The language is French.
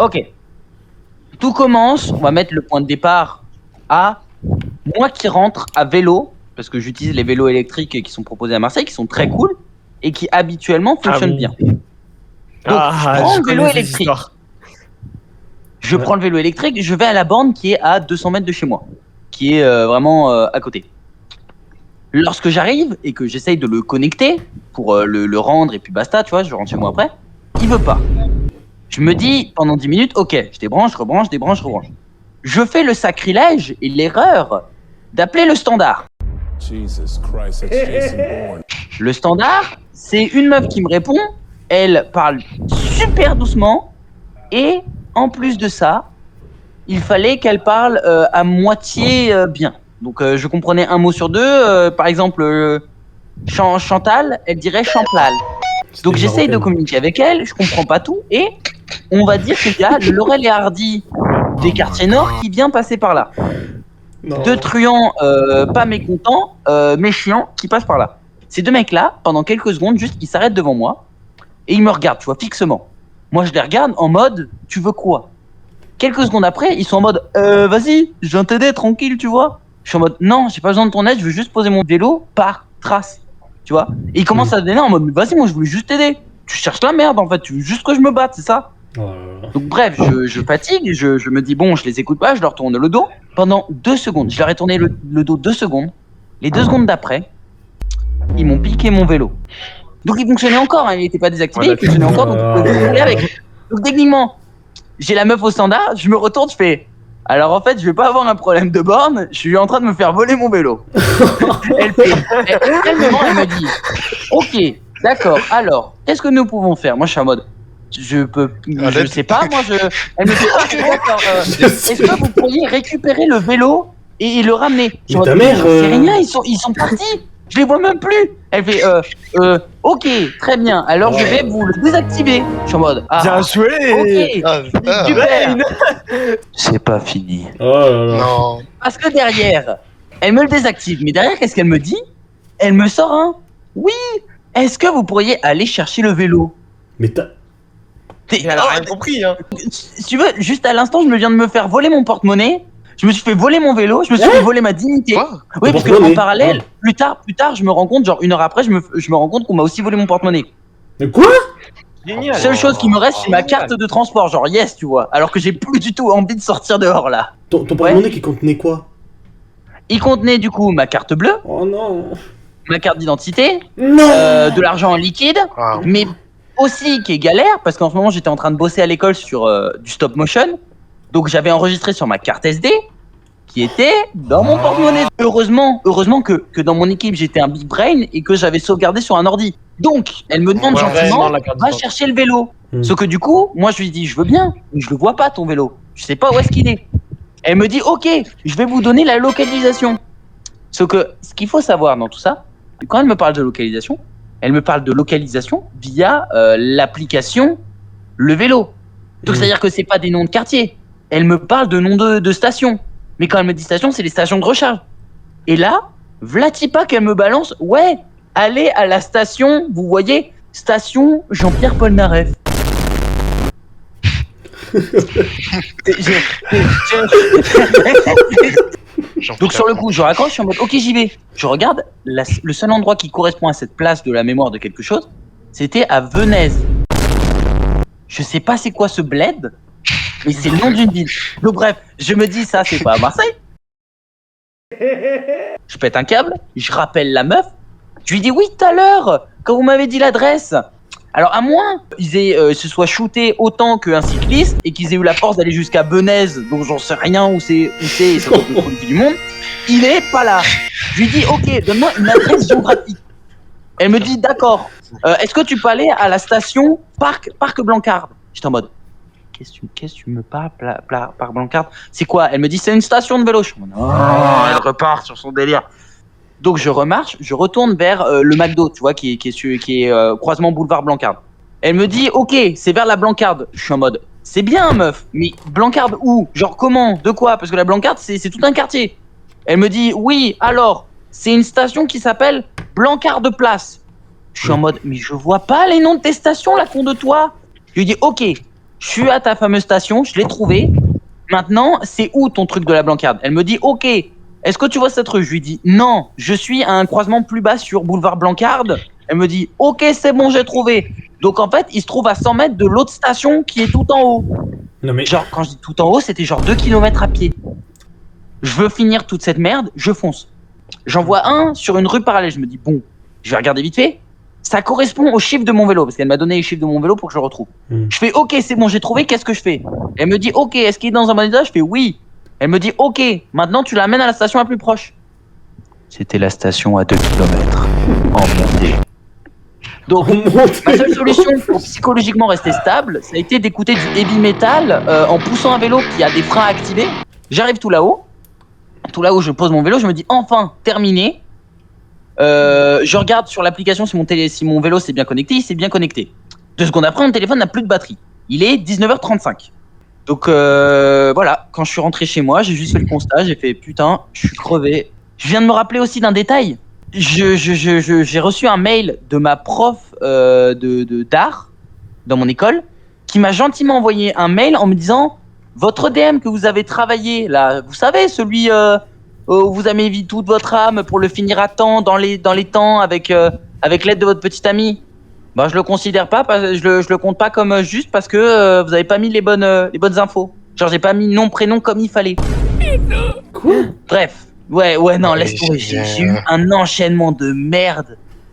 Ok. Tout commence, on va mettre le point de départ à moi qui rentre à vélo, parce que j'utilise les vélos électriques qui sont proposés à Marseille, qui sont très cool et qui habituellement fonctionnent bien. Donc, je prends le vélo électrique. Je prends le vélo électrique, je vais à la borne qui est à 200 mètres de chez moi, qui est vraiment à côté. Lorsque j'arrive et que j'essaye de le connecter pour le rendre et puis basta, tu vois, je rentre chez moi après, il veut pas. Je me dis pendant 10 minutes, ok, je débranche, rebranche, débranche, rebranche. Je fais le sacrilège et l'erreur d'appeler le standard. Jesus Christ, it's Jason Bourne. Le standard, c'est une meuf qui me répond, elle parle super doucement et en plus de ça, il fallait qu'elle parle à moitié bien. Donc je comprenais un mot sur deux, par exemple Chantal, elle dirait Champlal. Donc j'essaye de communiquer avec elle, je comprends pas tout et on va dire qu'il y a Laurel et Hardy des quartiers nord qui vient passer par là. Non. Deux truands pas mécontents, méchiants qui passent par là. Ces deux mecs-là, pendant quelques secondes, juste ils s'arrêtent devant moi et ils me regardent, tu vois, fixement. Moi je les regarde en mode, tu veux quoi? Quelques secondes après, ils sont en mode, vas-y, je viens t'aider, tranquille, tu vois. Je suis en mode, non, j'ai pas besoin de ton aide, je veux juste poser mon vélo par trace, tu vois. Et ils commencent à donner en mode, vas-y, moi je voulais juste t'aider. Tu cherches la merde en fait, tu veux juste que je me batte, c'est ça? Oh là là. Donc bref, je fatigue, je me dis bon, je les écoute pas, je leur tourne le dos. Pendant 2 secondes, je leur ai tourné le dos 2 secondes. Les 2 secondes d'après, ils m'ont piqué mon vélo. Donc il fonctionnait encore, hein, il n'était pas désactivé, il fonctionnait encore, donc je pouvais rouler avec. Donc techniquement, j'ai la meuf au standard, je me retourne, je fais... Alors en fait, je vais pas avoir un problème de borne, je suis en train de me faire voler mon vélo. Elle me dit, ok, d'accord, alors, qu'est-ce que nous pouvons faire? Moi je suis en mode... Je sais pas, moi je. Elle me dit, ok, d'accord. Est-ce que vous pourriez récupérer le vélo et le ramener? Mais ta mère. C'est rien, ils sont partis. Je les vois même plus. Elle fait, ok, très bien. Alors je vais vous le désactiver. Je suis en mode, ah. Bien joué. Ok, super. C'est pas fini. Oh là là. Non. Parce que derrière, elle me le désactive. Mais derrière, qu'est-ce qu'elle me dit? Elle me sort un. Oui. Est-ce que vous pourriez aller chercher le vélo? Mais t'as. Elle a rien compris, hein. Si tu veux, juste à l'instant, je me viens de me faire voler mon porte-monnaie. Je me suis fait voler mon vélo, je me suis fait voler ma dignité. Quoi? Oui, parce qu'en parallèle, plus tard, je me rends compte, genre 1 heure après, je me rends compte qu'on m'a aussi volé mon porte-monnaie. Mais quoi? Génial. Seule chose qui me reste, c'est ma carte de transport, genre yes, tu vois. Alors que j'ai plus du tout envie de sortir dehors là. Ton porte-monnaie qui contenait quoi? Il contenait du coup ma carte bleue, Oh non. ma carte d'identité, Non. de l'argent en liquide, Wow. mais aussi qui est galère parce qu'en ce moment j'étais en train de bosser à l'école sur du stop motion, donc j'avais enregistré sur ma carte SD qui était dans mon porte-monnaie. Heureusement que dans mon équipe j'étais un big brain et que j'avais sauvegardé sur un ordi. Donc elle me demande gentiment, la carte va d'identité. chercher le vélo. Hmm. Sauf que du coup, moi je lui dis je veux bien, mais je le vois pas ton vélo. Je sais pas où est-ce qu'il est. Elle me dit ok, je vais vous donner la localisation. Sauf que ce qu'il faut savoir dans tout ça, quand elle me parle de localisation, elle me parle de localisation via l'application Le Vélo. Donc c'est-à-dire que c'est pas des noms de quartier. Elle me parle de noms de stations. Mais quand elle me dit station, c'est les stations de recharge. Et là, vlatipa qu'elle me balance, ouais, allez à la station, vous voyez, station Jean-Pierre Polnareff. Donc sur le coup, je raccroche, je suis en mode ok, j'y vais. Je regarde, le seul endroit qui correspond à cette place de la mémoire de quelque chose, c'était à Venise. Je sais pas c'est quoi ce bled, mais c'est le nom d'une ville. Donc bref, je me dis ça, c'est pas à Marseille. Je pète un câble, je rappelle la meuf, je lui dis oui tout à l'heure, quand vous m'avez dit l'adresse. Alors à moins qu'ils se soient shootés autant qu'un cycliste et qu'ils aient eu la force d'aller jusqu'à Venise, donc j'en sais rien où c'est le plus du monde, il est pas là. Je lui dis ok, donne-moi une adresse géographique. Elle me dit d'accord, est-ce que tu peux aller à la station Parc Blancarde? J'étais en mode, qu'est-ce que tu me parles, Parc Blancarde? C'est quoi? Elle me dit c'est une station de vélo. Je suis en mode, oh, elle repart sur son délire. Donc je remarche, je retourne vers le McDo, tu vois, qui est croisement boulevard Blancarde. Elle me dit, ok, c'est vers la Blancarde. Je suis en mode, c'est bien meuf, mais Blancarde où? Genre comment? De quoi? Parce que la Blancarde, c'est tout un quartier. Elle me dit, oui, alors, c'est une station qui s'appelle Blancarde Place. Je suis en mode, mais je vois pas les noms de tes stations, la con de toi. Je lui dis, ok, je suis à ta fameuse station, je l'ai trouvée. Maintenant, c'est où ton truc de la Blancarde? Elle me dit, ok, est-ce que tu vois cette rue? Je lui dis, non, je suis à un croisement plus bas sur boulevard Blancarde. Elle me dit, ok, c'est bon, j'ai trouvé. Donc en fait, il se trouve à 100 mètres de l'autre station qui est tout en haut. Non mais. Genre, quand je dis tout en haut, c'était genre 2 km à pied. Je veux finir toute cette merde, je fonce. J'en vois un sur une rue parallèle. Je me dis, bon, je vais regarder vite fait. Ça correspond au chiffre de mon vélo, parce qu'elle m'a donné les chiffres de mon vélo pour que je le retrouve. Je fais, ok, c'est bon, j'ai trouvé, qu'est-ce que je fais? Elle me dit, ok, est-ce qu'il est dans un bon état? Je fais, oui. Elle me dit, ok, maintenant tu l'amènes à la station la plus proche. C'était la station à 2 km. En montée. Donc, ma seule solution pour psychologiquement rester stable, ça a été d'écouter du heavy metal en poussant un vélo qui a des freins activés. J'arrive tout là-haut, je pose mon vélo, je me dis enfin terminé. Je regarde sur l'application si mon vélo s'est bien connecté, il s'est bien connecté. 2 secondes après, mon téléphone n'a plus de batterie. Il est 19h35. Donc voilà, quand je suis rentré chez moi, j'ai juste fait le constat, j'ai fait putain, je suis crevé. Je viens de me rappeler aussi d'un détail. J'ai reçu un mail de ma prof d'art dans mon école qui m'a gentiment envoyé un mail en me disant votre DM que vous avez travaillé là, vous savez celui où vous avez mis toute votre âme pour le finir à temps dans les temps avec l'aide de votre petite amie. Bah je le considère pas, je le compte pas comme juste parce que vous avez pas mis les bonnes infos. Genre j'ai pas mis nom prénom comme il fallait. Quoi? Bref. Ouais, non, Ouais, laisse tomber. J'ai eu un enchaînement de merde.